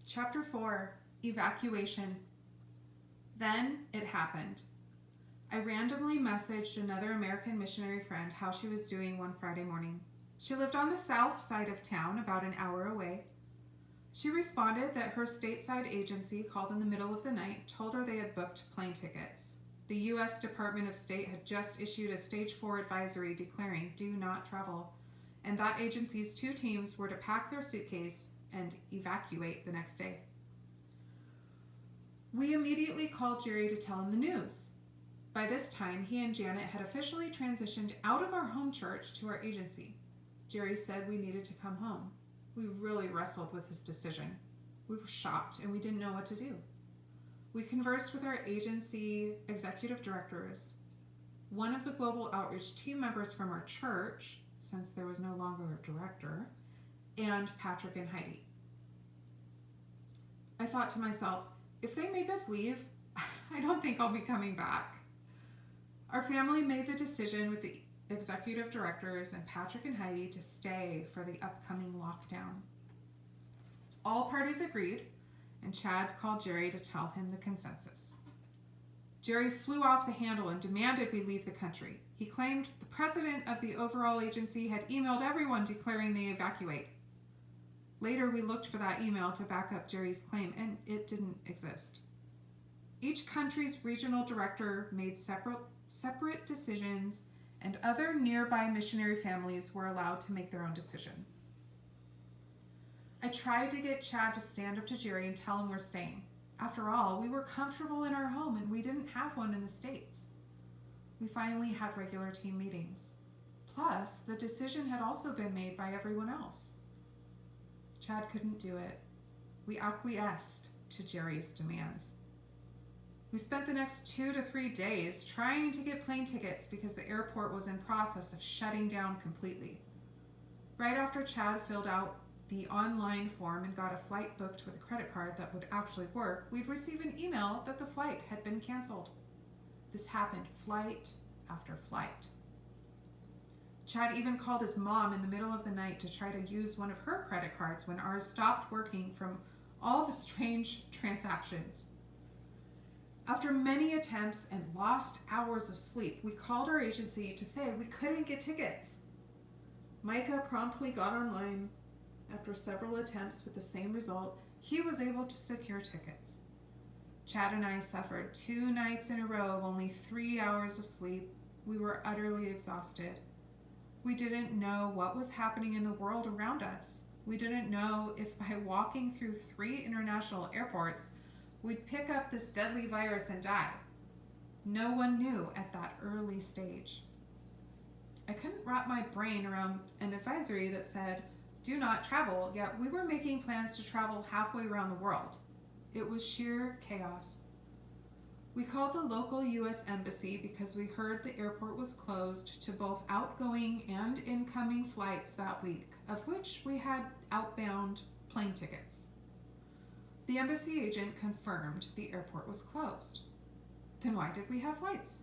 Chapter 4, Evacuation. Then it happened. I randomly messaged another American missionary friend how she was doing one Friday morning. She lived on the south side of town, about an hour away. She responded that her stateside agency called in the middle of the night, told her they had booked plane tickets. The U.S. Department of State had just issued a Stage 4 advisory declaring do not travel, and that agency's 2 teams were to pack their suitcase and evacuate the next day. We immediately called Jerry to tell him the news. By this time, he and Janet had officially transitioned out of our home church to our agency. Jerry said we needed to come home. We really wrestled with his decision. We were shocked and we didn't know what to do. We conversed with our agency executive directors, one of the global outreach team members from our church, since there was no longer a director, and Patrick and Heidi. I thought to myself, if they make us leave, I don't think I'll be coming back. Our family made the decision with the executive directors and Patrick and Heidi to stay for the upcoming lockdown. All parties agreed, and Chad called Jerry to tell him the consensus. Jerry flew off the handle and demanded we leave the country. He claimed the president of the overall agency had emailed everyone declaring they evacuate. Later, we looked for that email to back up Jerry's claim, and it didn't exist. Each country's regional director made separate decisions, and other nearby missionary families were allowed to make their own decision. I tried to get Chad to stand up to Jerry and tell him we're staying. After all, we were comfortable in our home, and we didn't have one in the States. We finally had regular team meetings. Plus, the decision had also been made by everyone else. Chad couldn't do it. We acquiesced to Jerry's demands. We spent the next 2 to 3 days trying to get plane tickets because the airport was in process of shutting down completely. Right after Chad filled out the online form and got a flight booked with a credit card that would actually work, we'd receive an email that the flight had been canceled. This happened flight after flight. Chad even called his mom in the middle of the night to try to use one of her credit cards when ours stopped working from all the strange transactions. After many attempts and lost hours of sleep, we called our agency to say we couldn't get tickets. Micah promptly got online. After several attempts with the same result, he was able to secure tickets. Chad and I suffered 2 nights in a row of only 3 hours of sleep. We were utterly exhausted. We didn't know what was happening in the world around us. We didn't know if by walking through 3 international airports, we'd pick up this deadly virus and die. No one knew at that early stage. I couldn't wrap my brain around an advisory that said, do not travel, yet we were making plans to travel halfway around the world. It was sheer chaos. We called the local U.S. Embassy because we heard the airport was closed to both outgoing and incoming flights that week, of which we had outbound plane tickets. The embassy agent confirmed the airport was closed. Then why did we have flights?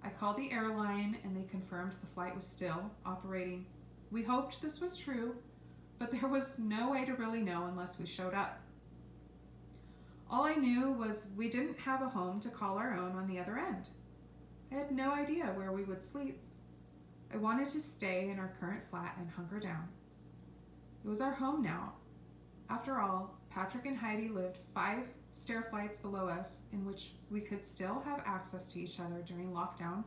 I called the airline and they confirmed the flight was still operating. We hoped this was true, but there was no way to really know unless we showed up. All I knew was we didn't have a home to call our own on the other end. I had no idea where we would sleep. I wanted to stay in our current flat and hunker down. It was our home now. After all, Patrick and Heidi lived 5 stair flights below us, in which we could still have access to each other during lockdown.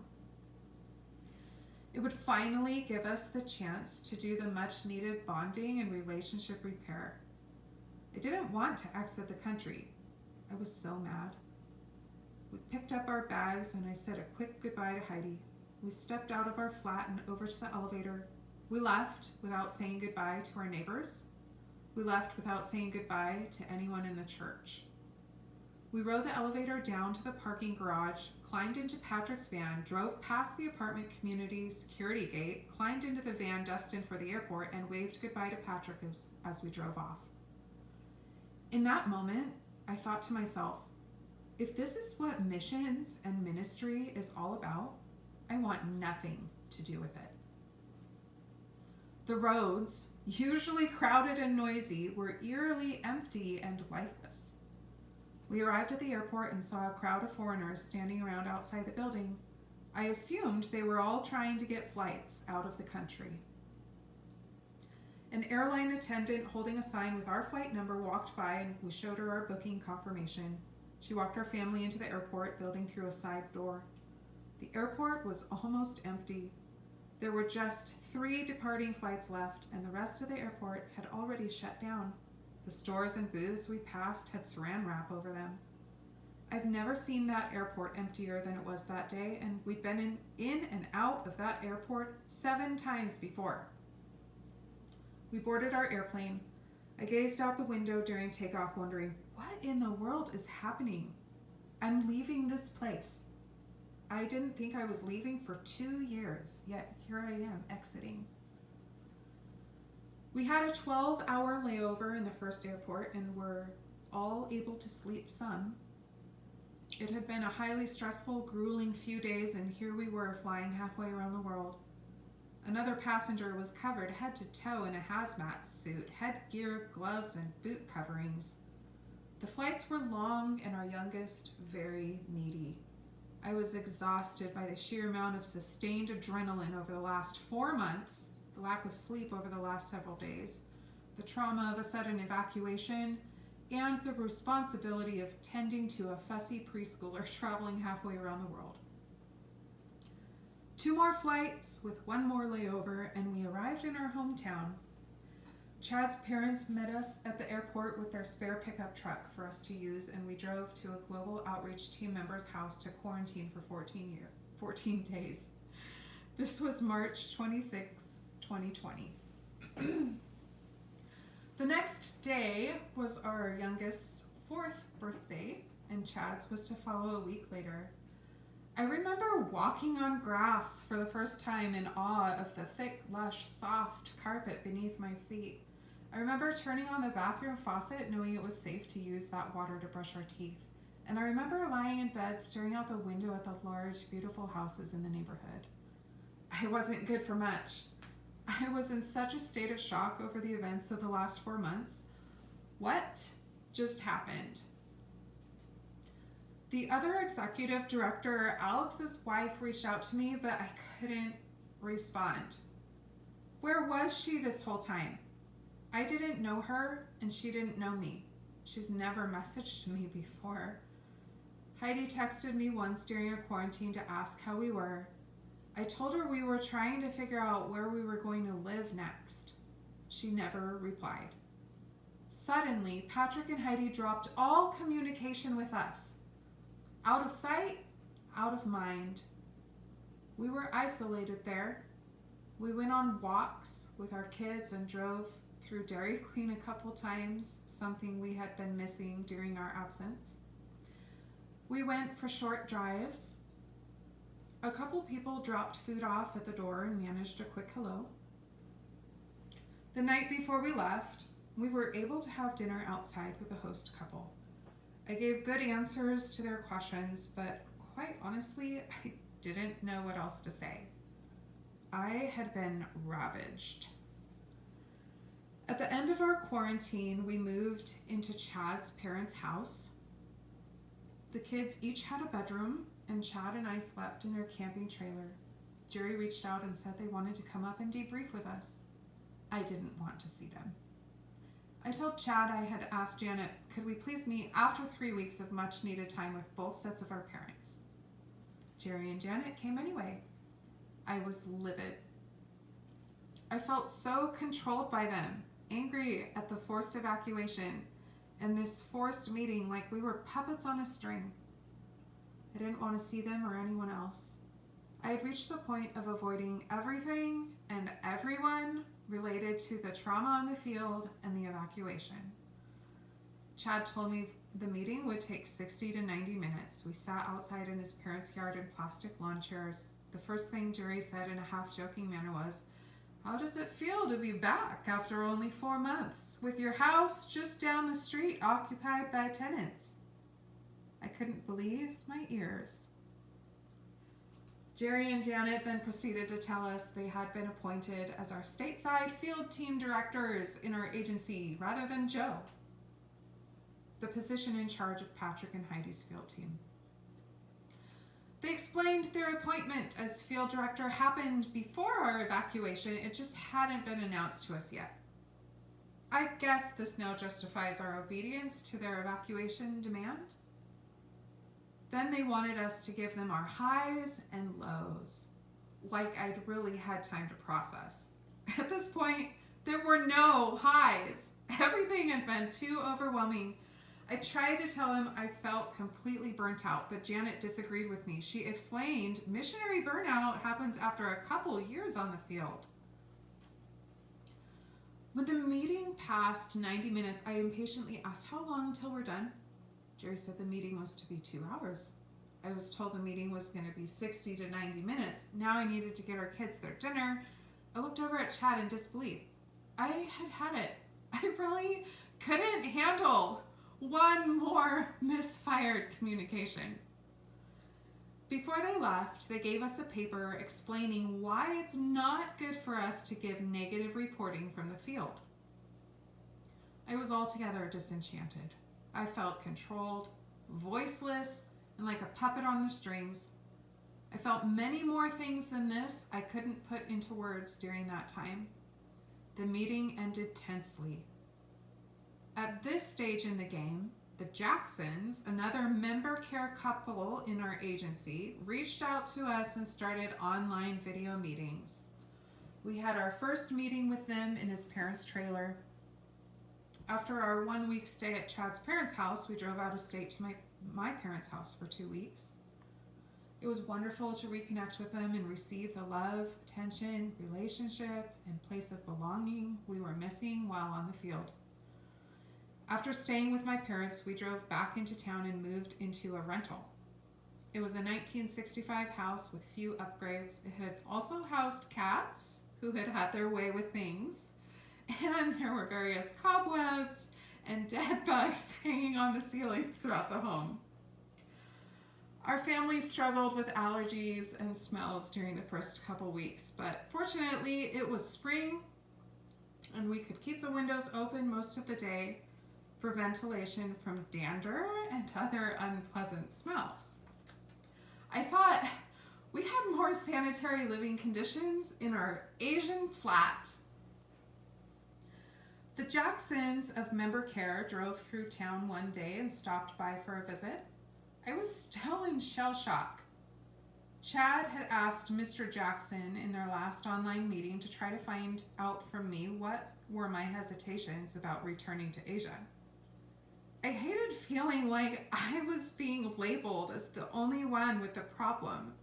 It would finally give us the chance to do the much needed bonding and relationship repair. I didn't want to exit the country. I was so mad. We picked up our bags and I said a quick goodbye to Heidi. We stepped out of our flat and over to the elevator. We left without saying goodbye to our neighbors. We left without saying goodbye to anyone in the church. We rode the elevator down to the parking garage, climbed into Patrick's van, drove past the apartment community security gate, climbed into the van destined for the airport, and waved goodbye to Patrick as we drove off. In that moment, I thought to myself, if this is what missions and ministry is all about, I want nothing to do with it. The roads, usually crowded and noisy, were eerily empty and lifeless. We arrived at the airport and saw a crowd of foreigners standing around outside the building. I assumed they were all trying to get flights out of the country. An airline attendant holding a sign with our flight number walked by, and we showed her our booking confirmation. She walked our family into the airport building through a side door. The airport was almost empty. There were just 3 departing flights left, and the rest of the airport had already shut down. The stores and booths we passed had saran wrap over them. I've never seen that airport emptier than it was that day, and we'd been in and out of that airport 7 times before. We boarded our airplane. I gazed out the window during takeoff, wondering, what in the world is happening? I'm leaving this place. I didn't think I was leaving for 2 years, yet here I am exiting. We had a 12-hour layover in the first airport and were all able to sleep some. It had been a highly stressful, grueling few days, and here we were flying halfway around the world. Another passenger was covered head to toe in a hazmat suit, headgear, gloves, and boot coverings. The flights were long and our youngest very needy. I was exhausted by the sheer amount of sustained adrenaline over the last 4 months, the lack of sleep over the last several days, the trauma of a sudden evacuation, and the responsibility of tending to a fussy preschooler traveling halfway around the world. 2 more flights with 1 more layover, and we arrived in our hometown. Chad's parents met us at the airport with their spare pickup truck for us to use, and we drove to a global outreach team member's house to quarantine for 14 days. This was March 26, 2020. The next day was our youngest's 4th birthday, and Chad's was to follow a week later. I remember walking on grass for the first time in awe of the thick, lush, soft carpet beneath my feet. I remember turning on the bathroom faucet knowing it was safe to use that water to brush our teeth. And I remember lying in bed staring out the window at the large, beautiful houses in the neighborhood. I wasn't good for much. I was in such a state of shock over the events of the last 4 months. What just happened? The other executive director, Alex's wife, reached out to me, but I couldn't respond. Where was she this whole time? I didn't know her, and she didn't know me. She's never messaged me before. Heidi texted me once during our quarantine to ask how we were. I told her we were trying to figure out where we were going to live next. She never replied. Suddenly, Patrick and Heidi dropped all communication with us. Out of sight, out of mind. We were isolated there. We went on walks with our kids and drove through Dairy Queen a couple times, something we had been missing during our absence. We went for short drives. A couple people dropped food off at the door and managed a quick hello. The night before we left, we were able to have dinner outside with the host couple. I gave good answers to their questions, but quite honestly, I didn't know what else to say. I had been ravaged. At the end of our quarantine, we moved into Chad's parents' house. The kids each had a bedroom, and Chad and I slept in their camping trailer. Jerry reached out and said they wanted to come up and debrief with us. I didn't want to see them. I told Chad I had asked Janet, could we please meet after 3 weeks of much needed time with both sets of our parents? Jerry and Janet came anyway. I was livid. I felt so controlled by them, angry at the forced evacuation and this forced meeting like we were puppets on a string. I didn't want to see them or anyone else. I had reached the point of avoiding everything and everyone related to the trauma on the field and the evacuation. Chad told me the meeting would take 60 to 90 minutes. We sat outside in his parents' yard in plastic lawn chairs. The first thing Jerry said in a half-joking manner was, how does it feel to be back after only 4 months, with your house just down the street occupied by tenants? I couldn't believe my ears. Jerry and Janet then proceeded to tell us they had been appointed as our stateside field team directors in our agency rather than Joe, the position in charge of Patrick and Heidi's field team. They explained their appointment as field director happened before our evacuation. It just hadn't been announced to us yet. I guess this now justifies our obedience to their evacuation demand. Then they wanted us to give them our highs and lows, like I'd really had time to process. At this point, there were no highs. Everything had been too overwhelming. I tried to tell him I felt completely burnt out, but Janet disagreed with me. She explained missionary burnout happens after a couple years on the field. When the meeting passed 90 minutes, I impatiently asked, how long until we're done? Jerry said the meeting was to be 2 hours. I was told the meeting was going to be 60 to 90 minutes. Now I needed to get our kids their dinner. I looked over at Chad in disbelief. I had it. I really couldn't handle one more misfired communication. Before they left, they gave us a paper explaining why it's not good for us to give negative reporting from the field. I was altogether disenchanted. I felt controlled, voiceless, and like a puppet on the strings. I felt many more things than this I couldn't put into words during that time. The meeting ended tensely. At this stage in the game, the Jacksons, another member care couple in our agency, reached out to us and started online video meetings. We had our first meeting with them in his parents' trailer. After our 1 week stay at Chad's parents' house, we drove out of state to my parents' house for 2 weeks. It was wonderful to reconnect with them and receive the love, attention, relationship, and place of belonging we were missing while on the field. After staying with my parents, we drove back into town and moved into a rental. It was a 1965 house with few upgrades. It had also housed cats who had had their way with things, and there were various cobwebs and dead bugs hanging on the ceilings throughout the home. Our family struggled with allergies and smells during the first couple weeks, but fortunately it was spring and we could keep the windows open most of the day for ventilation from dander and other unpleasant smells. I thought we had more sanitary living conditions in our Asian flat. The Jacksons of Member Care drove through town one day and stopped by for a visit. I was still in shell shock. Chad had asked Mr. Jackson in their last online meeting to try to find out from me what were my hesitations about returning to Asia. I hated feeling like I was being labeled as the only one with the problem.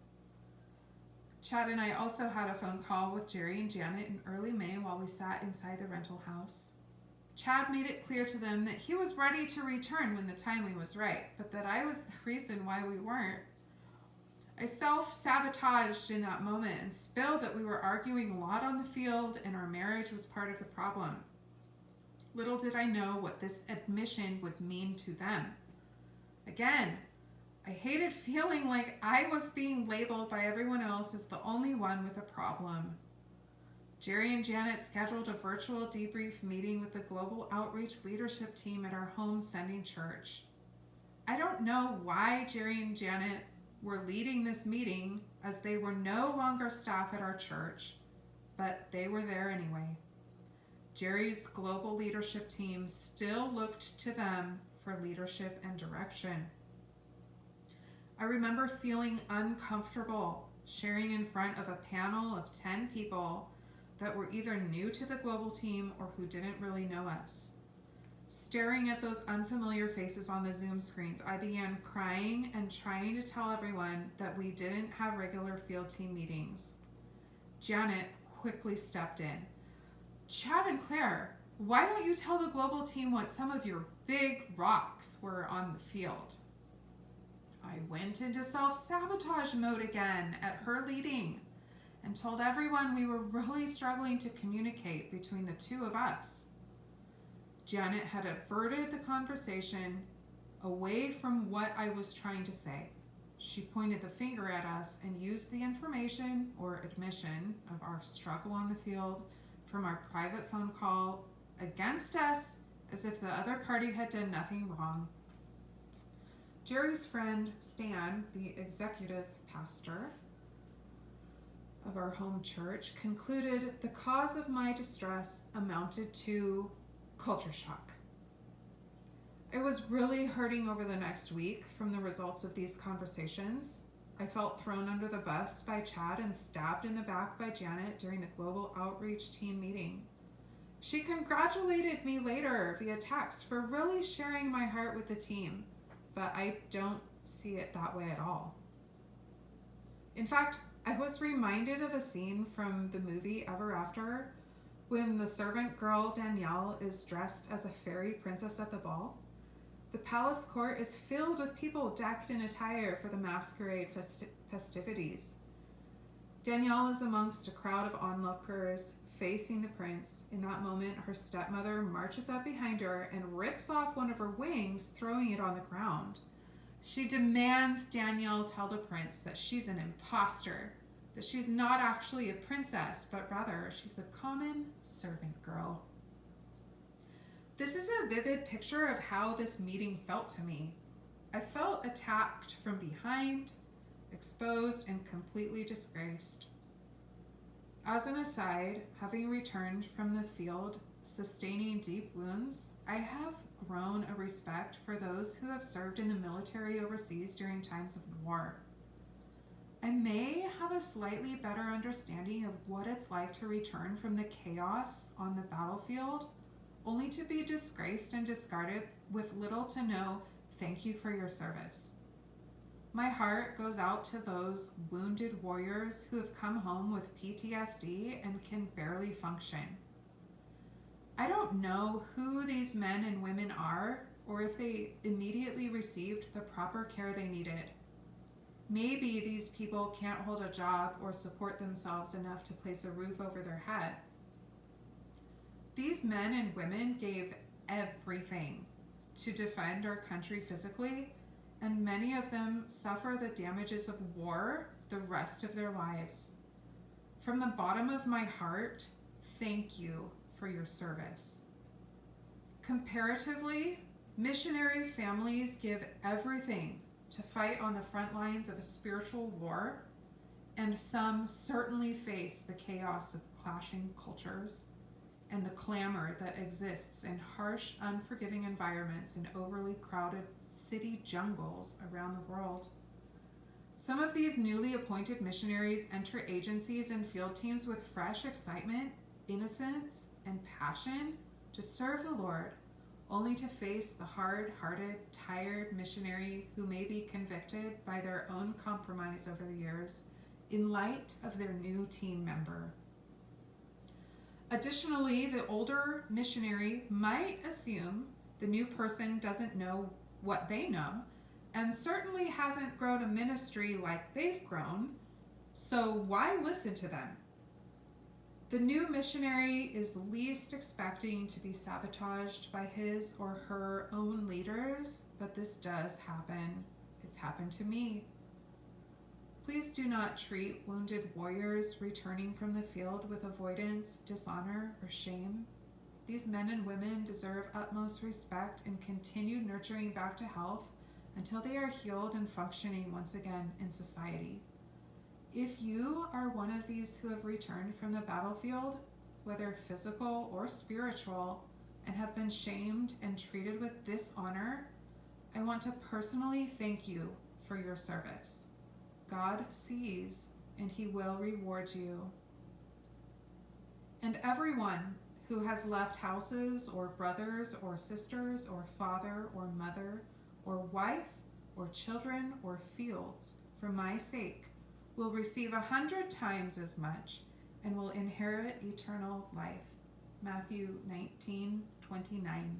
Chad and I also had a phone call with Jerry and Janet in early May while we sat inside the rental house. Chad made it clear to them that he was ready to return when the timing was right, but that I was the reason why we weren't. I self-sabotaged in that moment and spilled that we were arguing a lot on the field and our marriage was part of the problem. Little did I know what this admission would mean to them. Again, I hated feeling like I was being labeled by everyone else as the only one with a problem. Jerry and Janet scheduled a virtual debrief meeting with the Global Outreach Leadership Team at our home sending church. I don't know why Jerry and Janet were leading this meeting, as they were no longer staff at our church, but they were there anyway. Jerry's global leadership team still looked to them for leadership and direction. I remember feeling uncomfortable sharing in front of a panel of 10 people that were either new to the global team or who didn't really know us. Staring at those unfamiliar faces on the Zoom screens, I began crying and trying to tell everyone that we didn't have regular field team meetings. Janet quickly stepped in. Chad and Claire, why don't you tell the global team what some of your big rocks were on the field? I went into self-sabotage mode again at her leading and told everyone we were really struggling to communicate between the two of us. Janet had averted the conversation away from what I was trying to say. She pointed the finger at us and used the information or admission of our struggle on the field from our private phone call against us as if the other party had done nothing wrong. Jerry's friend, Stan, the executive pastor of our home church, concluded the cause of my distress amounted to culture shock. I was really hurting over the next week from the results of these conversations. I felt thrown under the bus by Chad and stabbed in the back by Janet during the Global Outreach Team meeting. She congratulated me later via text for really sharing my heart with the team, but I don't see it that way at all. In fact, I was reminded of a scene from the movie Ever After when the servant girl Danielle is dressed as a fairy princess at the ball. The palace court is filled with people decked in attire for the masquerade festivities. Danielle is amongst a crowd of onlookers facing the prince. In that moment, her stepmother marches up behind her and rips off one of her wings, throwing it on the ground. She demands Danielle tell the prince that she's an imposter, that she's not actually a princess, but rather she's a common servant girl. This is a vivid picture of how this meeting felt to me. I felt attacked from behind, exposed, and completely disgraced. As an aside, having returned from the field, sustaining deep wounds, I have grown a respect for those who have served in the military overseas during times of war. I may have a slightly better understanding of what it's like to return from the chaos on the battlefield, only to be disgraced and discarded with little to no thank you for your service. My heart goes out to those wounded warriors who have come home with PTSD and can barely function. I don't know who these men and women are or if they immediately received the proper care they needed. Maybe these people can't hold a job or support themselves enough to place a roof over their head. These men and women gave everything to defend our country physically, and many of them suffer the damages of war the rest of their lives. From the bottom of my heart, thank you for your service. Comparatively, missionary families give everything to fight on the front lines of a spiritual war, and some certainly face the chaos of clashing cultures and the clamor that exists in harsh, unforgiving environments in overly crowded city jungles around the world. Some of these newly appointed missionaries enter agencies and field teams with fresh excitement, innocence, and passion to serve the Lord, only to face the hard-hearted, tired missionary who may be convicted by their own compromise over the years in light of their new team member. Additionally, the older missionary might assume the new person doesn't know what they know and certainly hasn't grown a ministry like they've grown, so why listen to them? The new missionary is least expecting to be sabotaged by his or her own leaders, but this does happen. It's happened to me. Please do not treat wounded warriors returning from the field with avoidance, dishonor, or shame. These men and women deserve utmost respect and continued nurturing back to health until they are healed and functioning once again in society. If you are one of these who have returned from the battlefield, whether physical or spiritual, and have been shamed and treated with dishonor, I want to personally thank you for your service. God sees, and he will reward you. And everyone who has left houses or brothers or sisters or father or mother or wife or children or fields for my sake will receive 100 times as much and will inherit eternal life. Matthew 19:29.